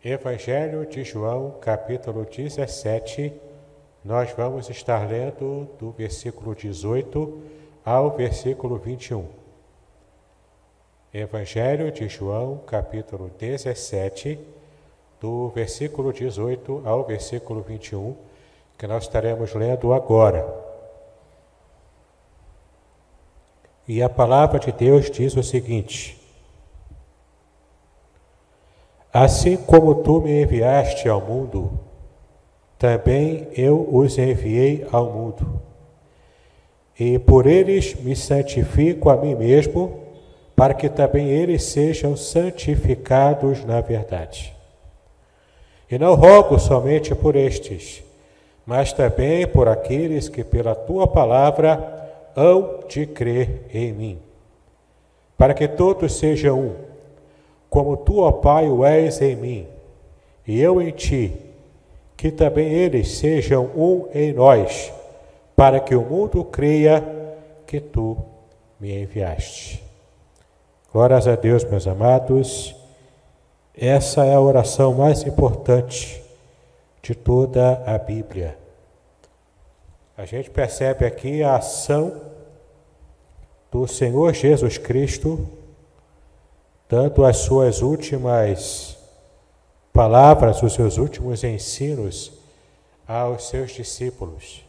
Evangelho de João, capítulo 17, nós vamos estar lendo do versículo 18 ao versículo 21. Evangelho de João, capítulo 17, do versículo 18 ao versículo 21, que nós estaremos lendo agora. E a palavra de Deus diz o seguinte: assim como tu me enviaste ao mundo, também eu os enviei ao mundo. E por eles me santifico a mim mesmo, para que também eles sejam santificados na verdade. E não rogo somente por estes, mas também por aqueles que pela tua palavra hão de crer em mim, para que todos sejam um, como tu, ó Pai, o és em mim, e eu em ti, que também eles sejam um em nós, para que o mundo creia que tu me enviaste. Glórias a Deus, meus amados. Essa é a oração mais importante de toda a Bíblia. A gente percebe aqui a ação do Senhor Jesus Cristo, dando as suas últimas palavras, os seus últimos ensinos aos seus discípulos.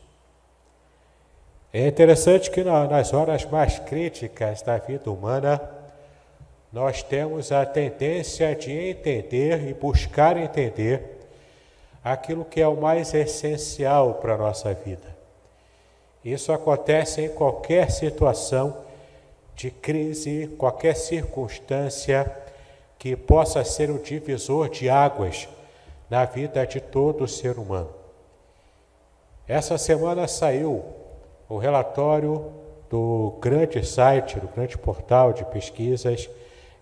É interessante que nas horas mais críticas da vida humana, nós temos a tendência de entender e buscar entender aquilo que é o mais essencial para a nossa vida. Isso acontece em qualquer situação de crise, qualquer circunstância que possa ser um divisor de águas na vida de todo ser humano. Essa semana saiu o relatório do grande site, do grande portal de pesquisas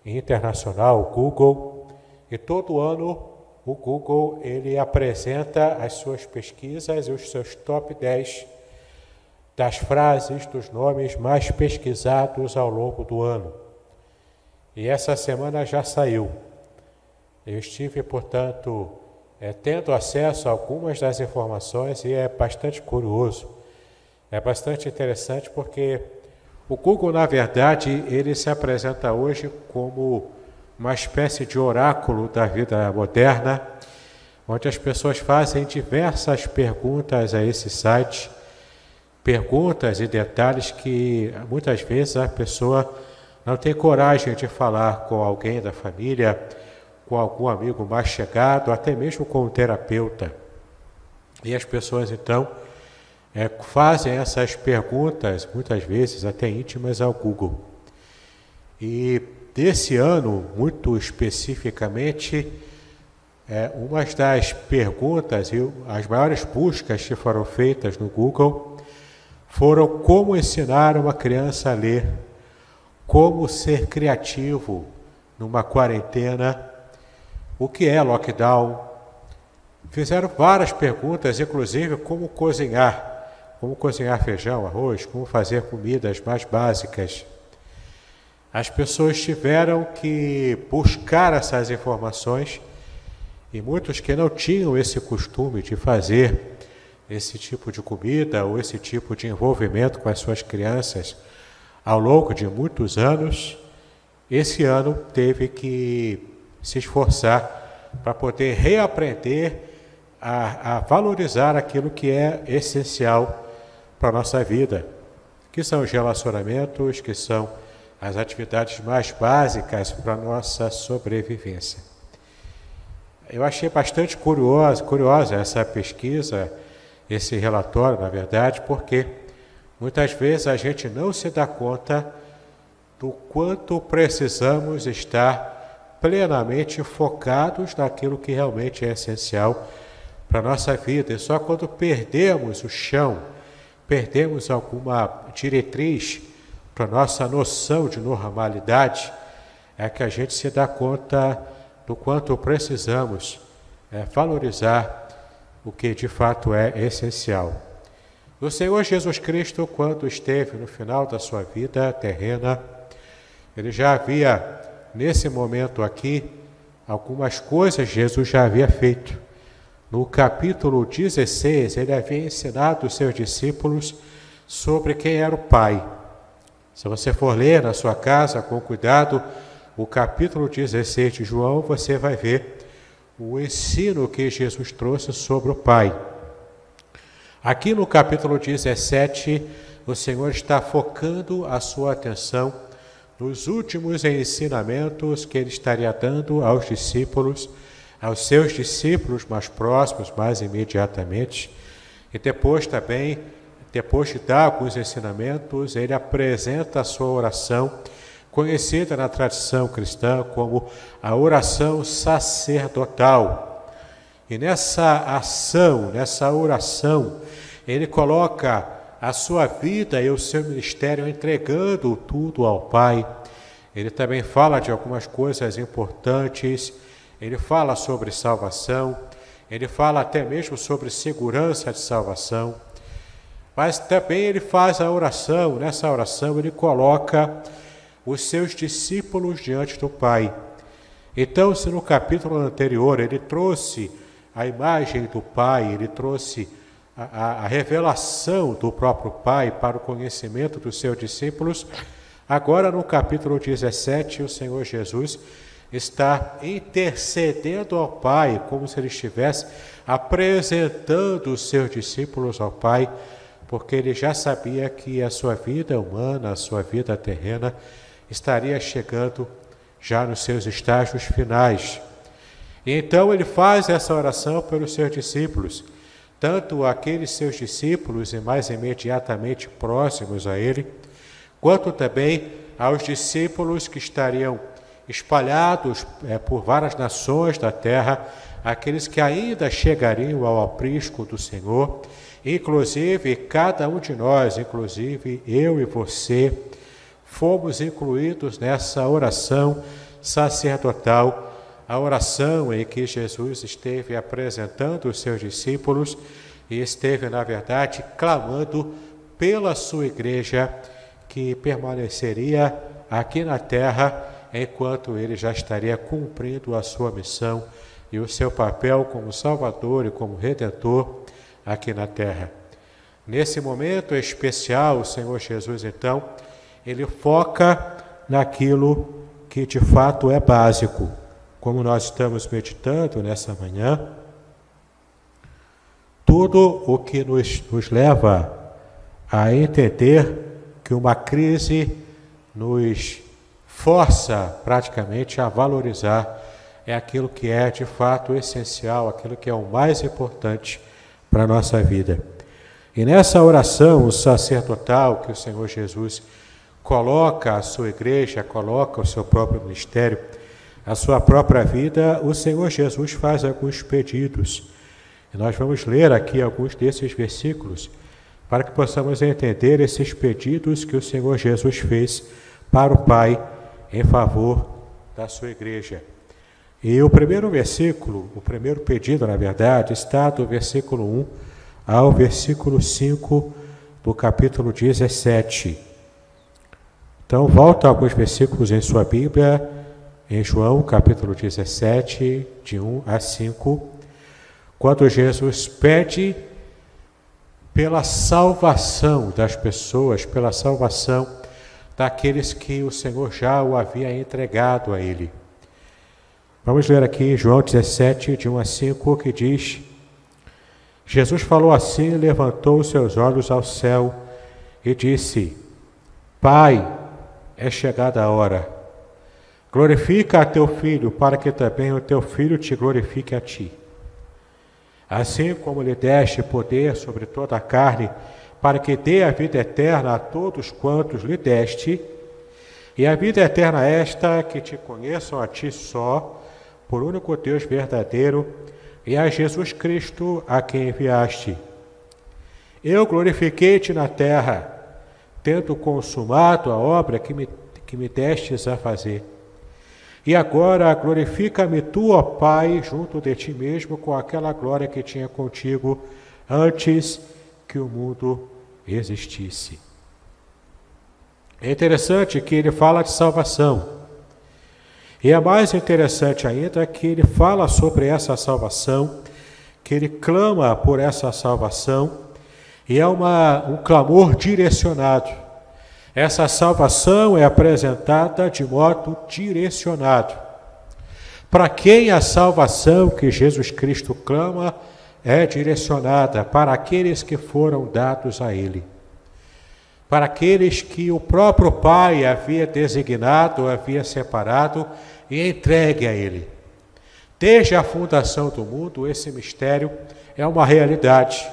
internacional, o Google, e todo ano o Google ele apresenta as suas pesquisas e os seus top 10 das frases, dos nomes mais pesquisados ao longo do ano. E essa semana já saiu. Eu estive, portanto, tendo acesso a algumas das informações e é bastante curioso. É bastante interessante porque o Google, na verdade, ele se apresenta hoje como uma espécie de oráculo da vida moderna, onde as pessoas fazem diversas perguntas a esse site, perguntas e detalhes que muitas vezes a pessoa não tem coragem de falar com alguém da família, com algum amigo mais chegado, até mesmo com um terapeuta. E as pessoas então fazem essas perguntas, muitas vezes até íntimas, ao Google. E desse ano, muito especificamente, uma das perguntas e as maiores buscas que foram feitas no Google foram como ensinar uma criança a ler, como ser criativo numa quarentena, o que é lockdown. Fizeram várias perguntas, inclusive como cozinhar feijão, arroz, como fazer comidas mais básicas. As pessoas tiveram que buscar essas informações e muitos que não tinham esse costume de fazer esse tipo de comida ou esse tipo de envolvimento com as suas crianças ao longo de muitos anos, esse ano teve que se esforçar para poder reaprender a valorizar aquilo que é essencial para a nossa vida, que são os relacionamentos, que são as atividades mais básicas para a nossa sobrevivência. Eu achei bastante curiosa essa pesquisa, esse relatório, na verdade, porque muitas vezes a gente não se dá conta do quanto precisamos estar plenamente focados naquilo que realmente é essencial para a nossa vida. E só quando perdemos o chão, perdemos alguma diretriz para a nossa noção de normalidade, é que a gente se dá conta do quanto precisamos valorizar o que de fato é essencial. O Senhor Jesus Cristo, quando esteve no final da sua vida terrena, ele já havia, nesse momento aqui, algumas coisas Jesus já havia feito. No capítulo 16, ele havia ensinado os seus discípulos sobre quem era o Pai. Se você for ler na sua casa com cuidado o capítulo 16 de João, você vai ver o ensino que Jesus trouxe sobre o Pai. Aqui no capítulo 17, o Senhor está focando a sua atenção nos últimos ensinamentos que ele estaria dando aos discípulos, aos seus discípulos mais próximos, mais imediatamente. E depois também, depois de dar alguns ensinamentos, ele apresenta a sua oração, conhecida na tradição cristã como a oração sacerdotal. E nessa ação, nessa oração, ele coloca a sua vida e o seu ministério entregando tudo ao Pai. Ele também fala de algumas coisas importantes, ele fala sobre salvação, ele fala até mesmo sobre segurança de salvação, mas também ele faz a oração. Nessa oração ele coloca os seus discípulos diante do Pai. Então, se no capítulo anterior ele trouxe a imagem do Pai, ele trouxe a revelação do próprio Pai para o conhecimento dos seus discípulos, agora no capítulo 17 o Senhor Jesus está intercedendo ao Pai, como se ele estivesse apresentando os seus discípulos ao Pai, porque ele já sabia que a sua vida humana, a sua vida terrena, estaria chegando já nos seus estágios finais. E então ele faz essa oração pelos seus discípulos, tanto aqueles seus discípulos e mais imediatamente próximos a ele, quanto também aos discípulos que estariam espalhados por várias nações da terra, aqueles que ainda chegariam ao aprisco do Senhor, inclusive cada um de nós, inclusive eu e você, fomos incluídos nessa oração sacerdotal, a oração em que Jesus esteve apresentando os seus discípulos e esteve, na verdade, clamando pela sua igreja que permaneceria aqui na terra enquanto ele já estaria cumprindo a sua missão e o seu papel como Salvador e como Redentor aqui na terra. Nesse momento especial, o Senhor Jesus, então, ele foca naquilo que de fato é básico. Como nós estamos meditando nessa manhã, tudo o que nos leva a entender que uma crise nos força praticamente a valorizar é aquilo que é de fato essencial, aquilo que é o mais importante para a nossa vida. E nessa oração sacerdotal que o Senhor Jesus coloca a sua igreja, coloca o seu próprio ministério, a sua própria vida, o Senhor Jesus faz alguns pedidos. E nós vamos ler aqui alguns desses versículos para que possamos entender esses pedidos que o Senhor Jesus fez para o Pai em favor da sua igreja. E o primeiro versículo, o primeiro pedido, na verdade, está do versículo 1 ao versículo 5 do capítulo 17. Então, volta alguns versículos em sua Bíblia, em João, capítulo 17, de 1 a 5, quando Jesus pede pela salvação das pessoas, pela salvação daqueles que o Senhor já o havia entregado a ele. Vamos ler aqui João 17, de 1 a 5, que diz: Jesus falou assim e levantou os seus olhos ao céu e disse: Pai, é chegada a hora. Glorifica a teu Filho, para que também o teu Filho te glorifique a ti. Assim como lhe deste poder sobre toda a carne, para que dê a vida eterna a todos quantos lhe deste, e a vida eterna esta, que te conheçam a ti só, por único Deus verdadeiro, e a Jesus Cristo, a quem enviaste. Eu glorifiquei-te na terra, tendo consumado a obra que me destes a fazer. E agora glorifica-me tu, ó Pai, junto de ti mesmo, com aquela glória que tinha contigo antes que o mundo existisse. É interessante que ele fala de salvação. E é mais interessante ainda que ele fala sobre essa salvação, que ele clama por essa salvação, e é um clamor direcionado. Essa salvação é apresentada de modo direcionado. Para quem a salvação que Jesus Cristo clama é direcionada? Para aqueles que foram dados a Ele. Para aqueles que o próprio Pai havia designado, havia separado e entregue a Ele. Desde a fundação do mundo, esse mistério é uma realidade.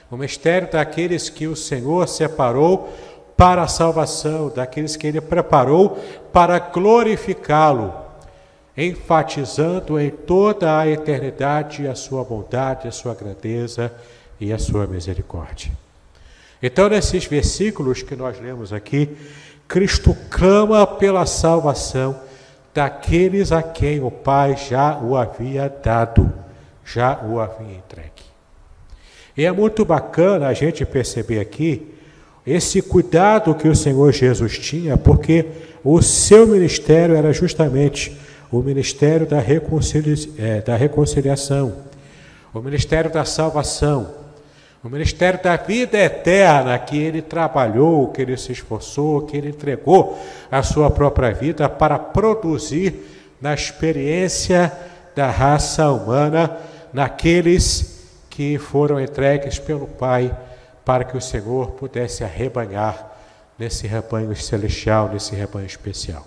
O mistério daqueles que o Senhor separou para a salvação, daqueles que Ele preparou para glorificá-lo, enfatizando em toda a eternidade a sua bondade, a sua grandeza e a sua misericórdia. Então, nesses versículos que nós lemos aqui, Cristo clama pela salvação daqueles a quem o Pai já o havia dado, já o havia entregue. E é muito bacana a gente perceber aqui esse cuidado que o Senhor Jesus tinha, porque o seu ministério era justamente o ministério da reconciliação, o ministério da salvação, o ministério da vida eterna, que ele trabalhou, que ele se esforçou, que ele entregou a sua própria vida para produzir na experiência da raça humana, naqueles que foram entregues pelo Pai, para que o Senhor pudesse arrebanhar nesse rebanho celestial, nesse rebanho especial.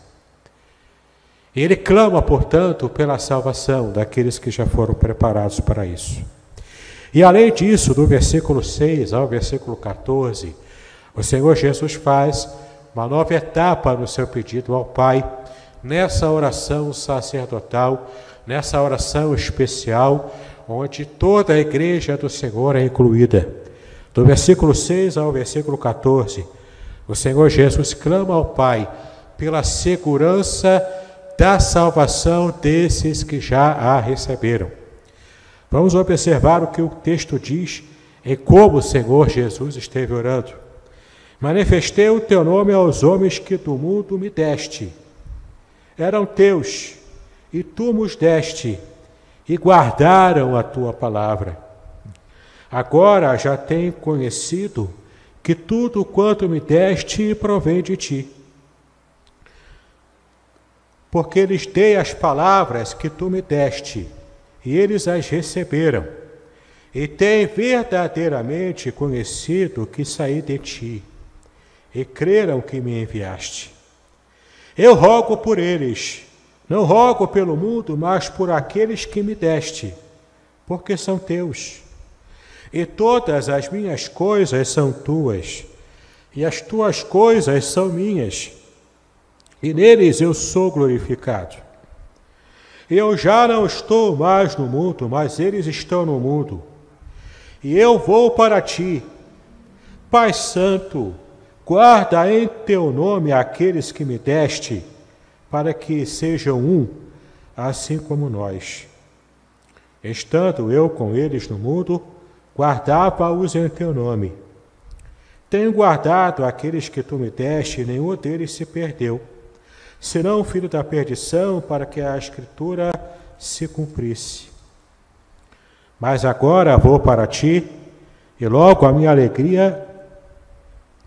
Ele clama, portanto, pela salvação daqueles que já foram preparados para isso. E além disso, do versículo 6 ao versículo 14, o Senhor Jesus faz uma nova etapa no seu pedido ao Pai, nessa oração sacerdotal, nessa oração especial, onde toda a igreja do Senhor é incluída. Do versículo 6 ao versículo 14, o Senhor Jesus clama ao Pai pela segurança da salvação desses que já a receberam. Vamos observar o que o texto diz em como o Senhor Jesus esteve orando. Manifestei o teu nome aos homens que do mundo me deste. Eram teus, e tu nos deste, e guardaram a tua palavra. Agora já tenho conhecido que tudo quanto me deste provém de ti. Porque lhes dei as palavras que tu me deste, e eles as receberam, e têm verdadeiramente conhecido que saí de ti, e creram que me enviaste. Eu rogo por eles, não rogo pelo mundo, mas por aqueles que me deste, porque são teus. E todas as minhas coisas são tuas, e as tuas coisas são minhas, e neles eu sou glorificado. Eu já não estou mais no mundo, mas eles estão no mundo. E eu vou para ti. Pai Santo, guarda em teu nome aqueles que me deste, para que sejam um, assim como nós. Estando eu com eles no mundo, guardava-os em teu nome. Tenho guardado aqueles que tu me deste, e nenhum deles se perdeu, senão o filho da perdição, para que a Escritura se cumprisse. Mas agora vou para ti, e logo a minha alegria...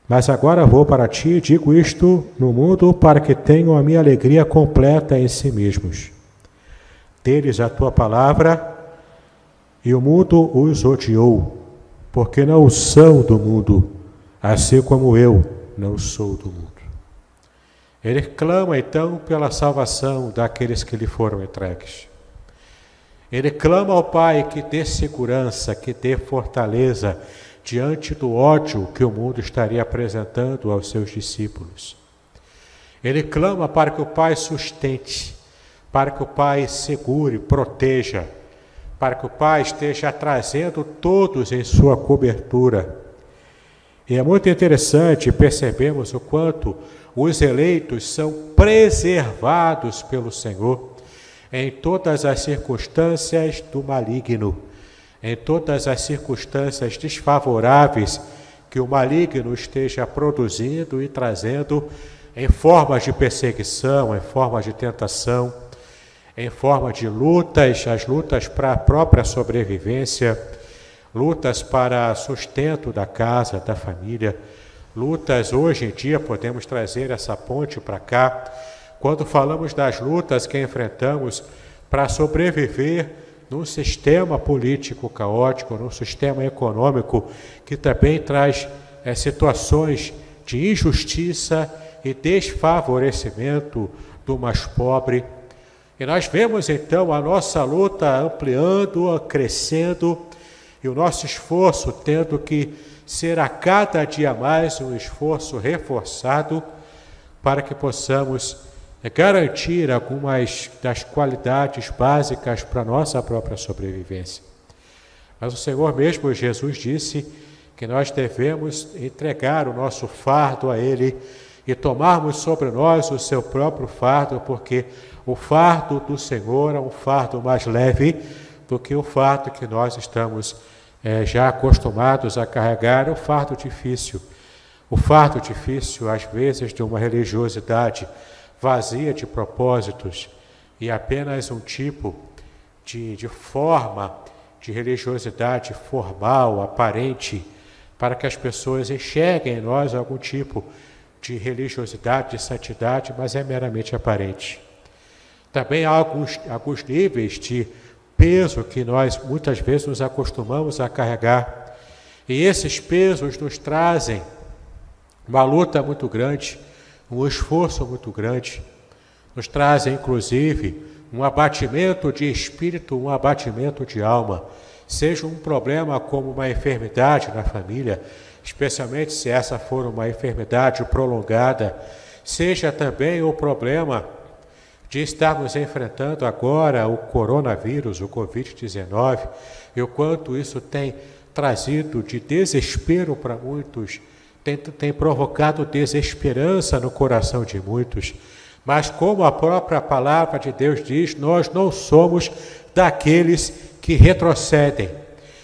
Mas agora vou para ti, digo isto no mundo, para que tenham a minha alegria completa em si mesmos. Deles a tua palavra, e o mundo os odiou, porque não são do mundo, assim como eu não sou do mundo. Ele clama, então, pela salvação daqueles que lhe foram entregues. Ele clama ao Pai que dê segurança, que dê fortaleza diante do ódio que o mundo estaria apresentando aos seus discípulos. Ele clama para que o Pai sustente, para que o Pai segure, proteja, para que o Pai esteja trazendo todos em sua cobertura. E é muito interessante percebermos o quanto os eleitos são preservados pelo Senhor em todas as circunstâncias do maligno, em todas as circunstâncias desfavoráveis que o maligno esteja produzindo e trazendo em formas de perseguição, em formas de tentação, em forma de lutas, as lutas para a própria sobrevivência, lutas para sustento da casa, da família, lutas, hoje em dia podemos trazer essa ponte para cá, quando falamos das lutas que enfrentamos para sobreviver num sistema político caótico, num sistema econômico que também traz situações de injustiça e desfavorecimento do mais pobre. E nós vemos então a nossa luta ampliando, crescendo, e o nosso esforço tendo que ser a cada dia mais um esforço reforçado para que possamos garantir algumas das qualidades básicas para a nossa própria sobrevivência. Mas o Senhor mesmo, Jesus, disse que nós devemos entregar o nosso fardo a Ele e tomarmos sobre nós o seu próprio fardo, porque o fardo do Senhor é um fardo mais leve do que o fardo que nós estamos já acostumados a carregar, é um fardo difícil. O fardo difícil, às vezes, de uma religiosidade vazia de propósitos e apenas um tipo de forma de religiosidade formal, aparente, para que as pessoas enxerguem em nós algum tipo de religiosidade, de santidade, mas é meramente aparente. Também há alguns níveis de peso que nós muitas vezes nos acostumamos a carregar, e esses pesos nos trazem uma luta muito grande, um esforço muito grande, nos trazem inclusive um abatimento de espírito, um abatimento de alma, seja um problema como uma enfermidade na família, especialmente se essa for uma enfermidade prolongada, seja também o problema de estarmos enfrentando agora o coronavírus, o Covid-19, e o quanto isso tem trazido de desespero para muitos, tem provocado desesperança no coração de muitos. Mas como a própria palavra de Deus diz, nós não somos daqueles que retrocedem,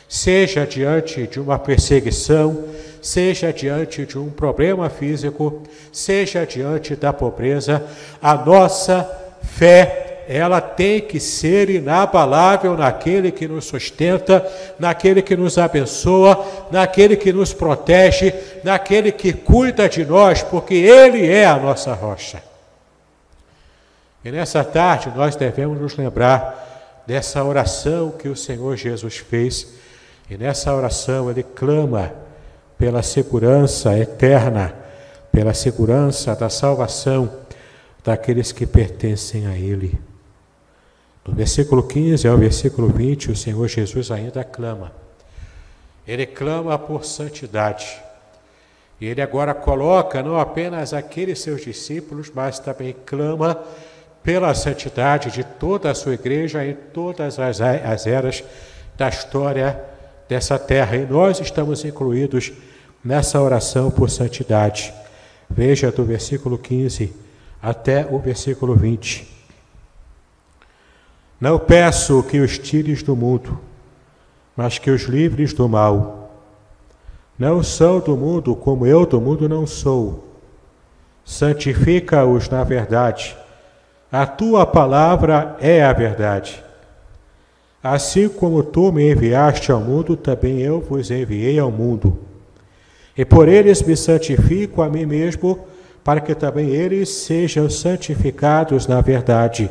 seja diante de uma perseguição, seja diante de um problema físico, seja diante da pobreza, a nossa fé, ela tem que ser inabalável naquele que nos sustenta, naquele que nos abençoa, naquele que nos protege, naquele que cuida de nós, porque Ele é a nossa rocha. E nessa tarde nós devemos nos lembrar dessa oração que o Senhor Jesus fez, e nessa oração Ele clama pela segurança eterna, pela segurança da salvação daqueles que pertencem a Ele. Do versículo 15 ao versículo 20, o Senhor Jesus ainda clama. Ele clama por santidade. E Ele agora coloca não apenas aqueles seus discípulos, mas também clama pela santidade de toda a sua igreja em todas as eras da história dessa terra. E nós estamos incluídos nessa oração por santidade. Veja do versículo 15 até o versículo 20. Não peço que os tires do mundo, mas que os livres do mal. Não são do mundo, como eu do mundo não sou. Santifica-os na verdade. A tua palavra é a verdade. Assim como tu me enviaste ao mundo, também eu vos enviei ao mundo. E por eles me santifico a mim mesmo, para que também eles sejam santificados na verdade.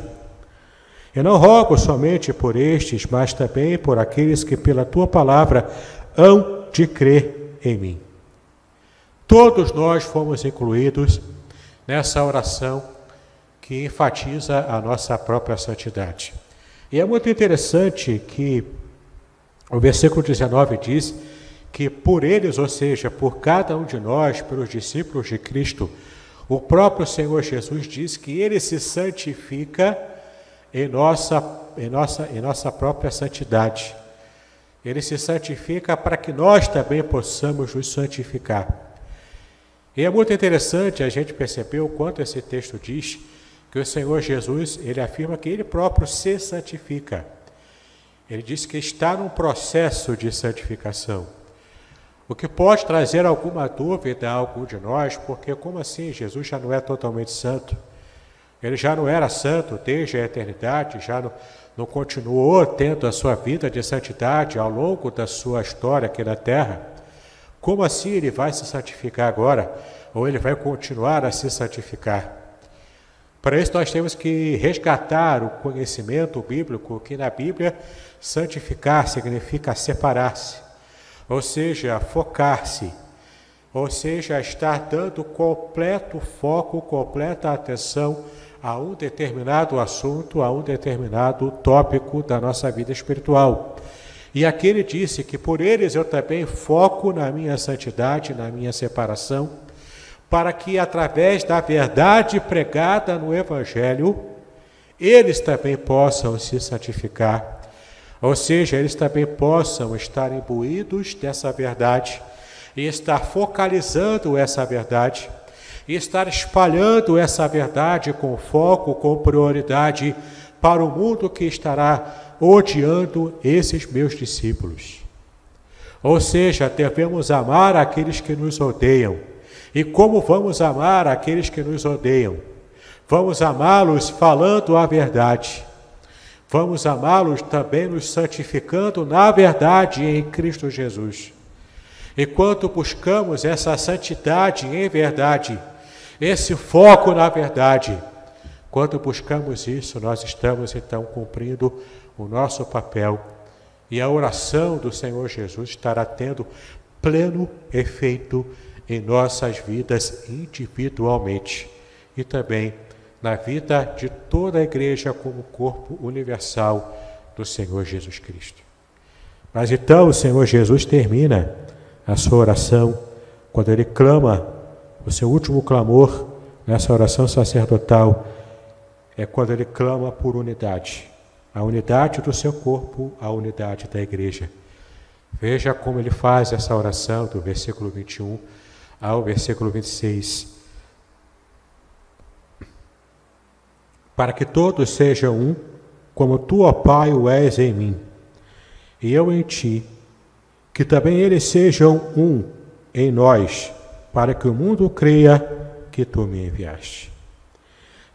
Eu não rogo somente por estes, mas também por aqueles que pela tua palavra hão de crer em mim. Todos nós fomos incluídos nessa oração que enfatiza a nossa própria santidade. E é muito interessante que o versículo 19 diz que por eles, ou seja, por cada um de nós, pelos discípulos de Cristo, o próprio Senhor Jesus diz que Ele se santifica em nossa própria santidade. Ele se santifica para que nós também possamos nos santificar. E é muito interessante a gente perceber o quanto esse texto diz que o Senhor Jesus, Ele afirma que Ele próprio se santifica. Ele diz que está num processo de santificação. O que pode trazer alguma dúvida a algum de nós, porque como assim Jesus já não é totalmente santo? Ele já não era santo desde a eternidade, já não continuou tendo a sua vida de santidade ao longo da sua história aqui na terra. Como assim ele vai se santificar agora? Ou ele vai continuar a se santificar? Para isso nós temos que resgatar o conhecimento bíblico, que na Bíblia santificar significa separar-se, ou seja, focar-se, ou seja, estar dando completo foco, completa atenção a um determinado assunto, a um determinado tópico da nossa vida espiritual. E aqui ele disse que por eles eu também foco na minha santidade, na minha separação, para que através da verdade pregada no Evangelho, eles também possam se santificar, ou seja, eles também possam estar imbuídos dessa verdade e estar focalizando essa verdade e estar espalhando essa verdade com foco, com prioridade para o mundo que estará odiando esses meus discípulos. Ou seja, devemos amar aqueles que nos odeiam. E como vamos amar aqueles que nos odeiam? Vamos amá-los falando a verdade. Vamos amá-los também nos santificando na verdade em Cristo Jesus. E quando buscamos essa santidade em verdade, esse foco na verdade, quando buscamos isso, nós estamos então cumprindo o nosso papel e a oração do Senhor Jesus estará tendo pleno efeito em nossas vidas individualmente e também na vida de toda a igreja como corpo universal do Senhor Jesus Cristo. Mas então o Senhor Jesus termina a sua oração quando ele clama, o seu último clamor nessa oração sacerdotal é quando ele clama por unidade, a unidade do seu corpo, a unidade da igreja. Veja como ele faz essa oração do versículo 21 ao versículo 26. Para que todos sejam um, como tu, ó Pai, o és em mim, e eu em ti, que também eles sejam um em nós, para que o mundo creia que tu me enviaste.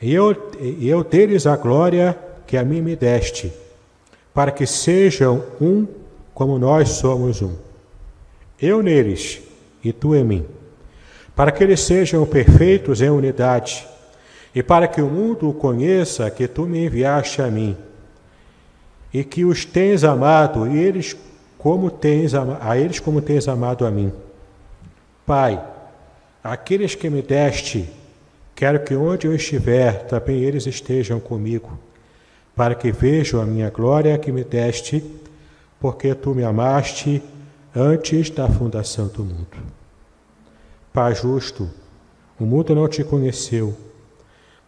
E eu deles a glória que a mim me deste, para que sejam um como nós somos um. Eu neles e tu em mim, para que eles sejam perfeitos em unidade, e para que o mundo conheça que tu me enviaste a mim, e que os tens amado, e eles como tens amado a mim. Pai, aqueles que me deste, quero que onde eu estiver, também eles estejam comigo, para que vejam a minha glória que me deste, porque tu me amaste antes da fundação do mundo. Pai justo, o mundo não te conheceu,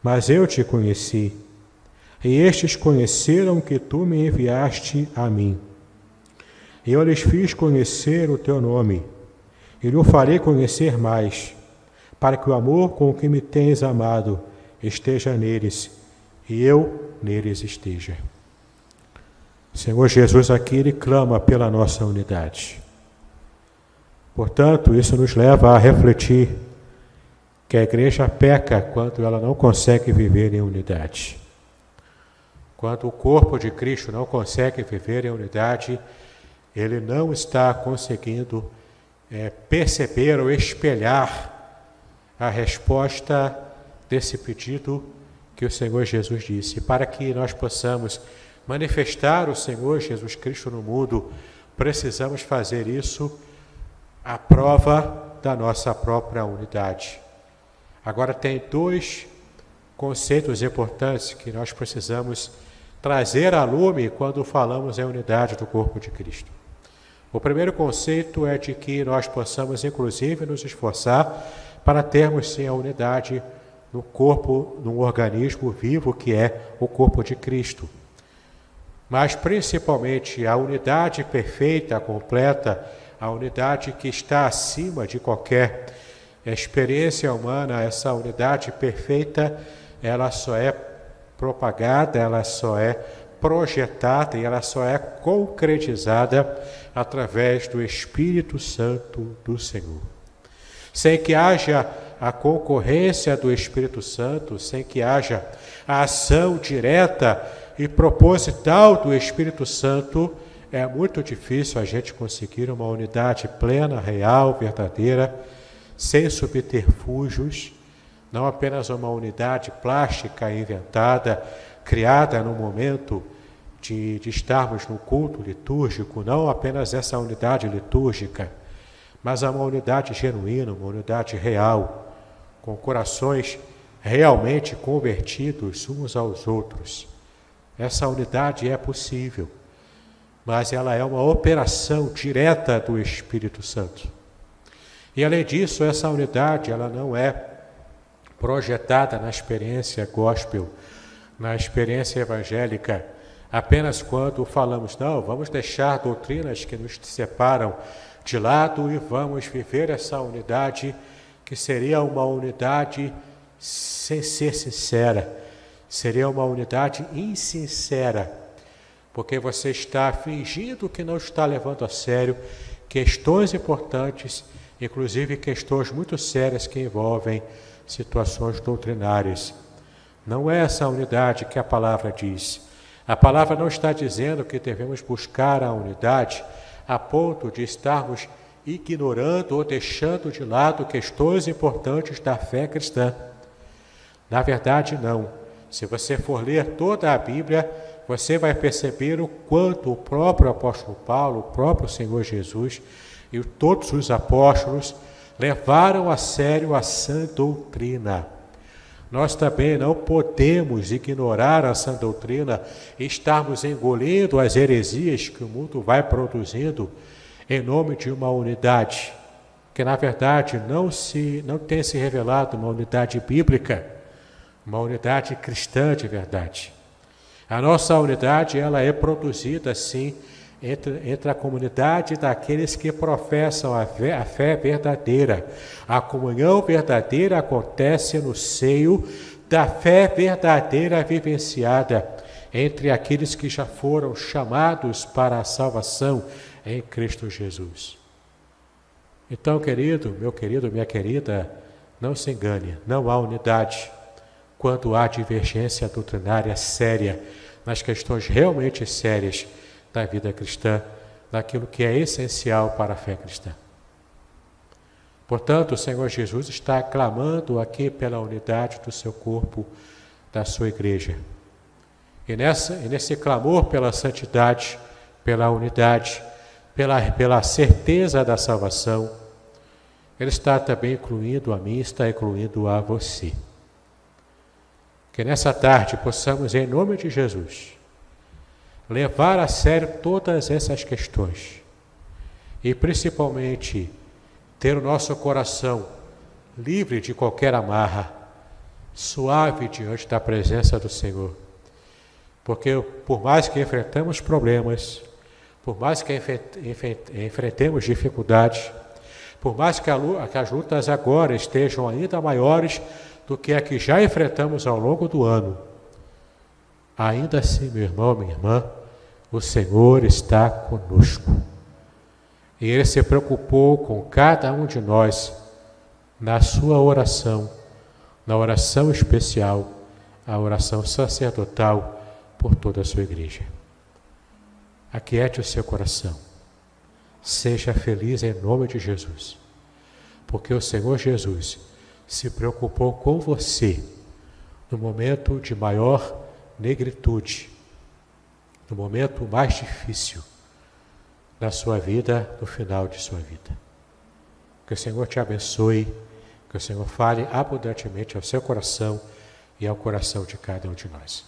mas eu te conheci, e estes conheceram que tu me enviaste a mim. E eu lhes fiz conhecer o teu nome, e lhe farei conhecer mais, para que o amor com que me tens amado esteja neles, e eu neles esteja. O Senhor Jesus aqui, ele clama pela nossa unidade. Portanto, isso nos leva a refletir que a igreja peca quando ela não consegue viver em unidade. Quando o corpo de Cristo não consegue viver em unidade, ele não está conseguindo perceber ou espelhar a resposta desse pedido que o Senhor Jesus disse. Para que nós possamos manifestar o Senhor Jesus Cristo no mundo, precisamos fazer isso à prova da nossa própria unidade. Agora tem dois conceitos importantes que nós precisamos trazer à lume quando falamos em unidade do corpo de Cristo. O primeiro conceito é de que nós possamos, inclusive, nos esforçar para termos, sim, a unidade no corpo, num organismo vivo que é o corpo de Cristo. Mas, principalmente, a unidade perfeita, completa, a unidade que está acima de qualquer experiência humana, essa unidade perfeita, ela só é propagada, ela só é projetada e ela só é concretizada através do Espírito Santo do Senhor. Sem que haja a concorrência do Espírito Santo, sem que haja a ação direta e proposital do Espírito Santo, é muito difícil a gente conseguir uma unidade plena, real, verdadeira, sem subterfúgios, não apenas uma unidade plástica inventada, criada no momento de estarmos no culto litúrgico, não apenas essa unidade litúrgica, mas uma unidade genuína, uma unidade real, com corações realmente convertidos uns aos outros. Essa unidade é possível, mas ela é uma operação direta do Espírito Santo. E além disso, essa unidade ela não é projetada na experiência gospel, na experiência evangélica, apenas quando falamos, não, vamos deixar doutrinas que nos separam de lado e vamos viver essa unidade, que seria uma unidade sem ser sincera, seria uma unidade insincera, porque você está fingindo que não está levando a sério questões importantes, inclusive questões muito sérias que envolvem situações doutrinárias. Não é essa unidade que a palavra diz. A palavra não está dizendo que devemos buscar a unidade a ponto de estarmos ignorando ou deixando de lado questões importantes da fé cristã. Na verdade, não. Se você for ler toda a Bíblia, você vai perceber o quanto o próprio apóstolo Paulo, o próprio Senhor Jesus e todos os apóstolos levaram a sério a sã doutrina. Nós também não podemos ignorar a sã doutrina e estarmos engolindo as heresias que o mundo vai produzindo em nome de uma unidade, que na verdade não tem se revelado uma unidade bíblica, uma unidade cristã de verdade. A nossa unidade ela é produzida, sim, entre a comunidade daqueles que professam a fé verdadeira. A comunhão verdadeira acontece no seio da fé verdadeira vivenciada entre aqueles que já foram chamados para a salvação em Cristo Jesus. Então, meu querido, minha querida, não se engane, não há unidade quando há divergência doutrinária séria nas questões realmente sérias da vida cristã, daquilo que é essencial para a fé cristã. Portanto, o Senhor Jesus está clamando aqui pela unidade do seu corpo, da sua igreja. E nesse clamor pela santidade, pela unidade, pela certeza da salvação, Ele está também incluindo a mim, está incluindo a você. Que nessa tarde possamos, em nome de Jesus, levar a sério todas essas questões e principalmente ter o nosso coração livre de qualquer amarra, suave diante da presença do Senhor. Porque por mais que enfrentamos problemas, por mais que enfrentemos dificuldades, por mais que as lutas agora estejam ainda maiores do que a que já enfrentamos ao longo do ano, ainda assim, meu irmão, minha irmã, o Senhor está conosco. E Ele se preocupou com cada um de nós na sua oração, na oração especial, a oração sacerdotal por toda a sua igreja. Aquiete o seu coração. Seja feliz em nome de Jesus, porque o Senhor Jesus se preocupou com você no momento de maior negritude, no momento mais difícil da sua vida, no final de sua vida. Que o Senhor te abençoe, que o Senhor fale abundantemente ao seu coração e ao coração de cada um de nós.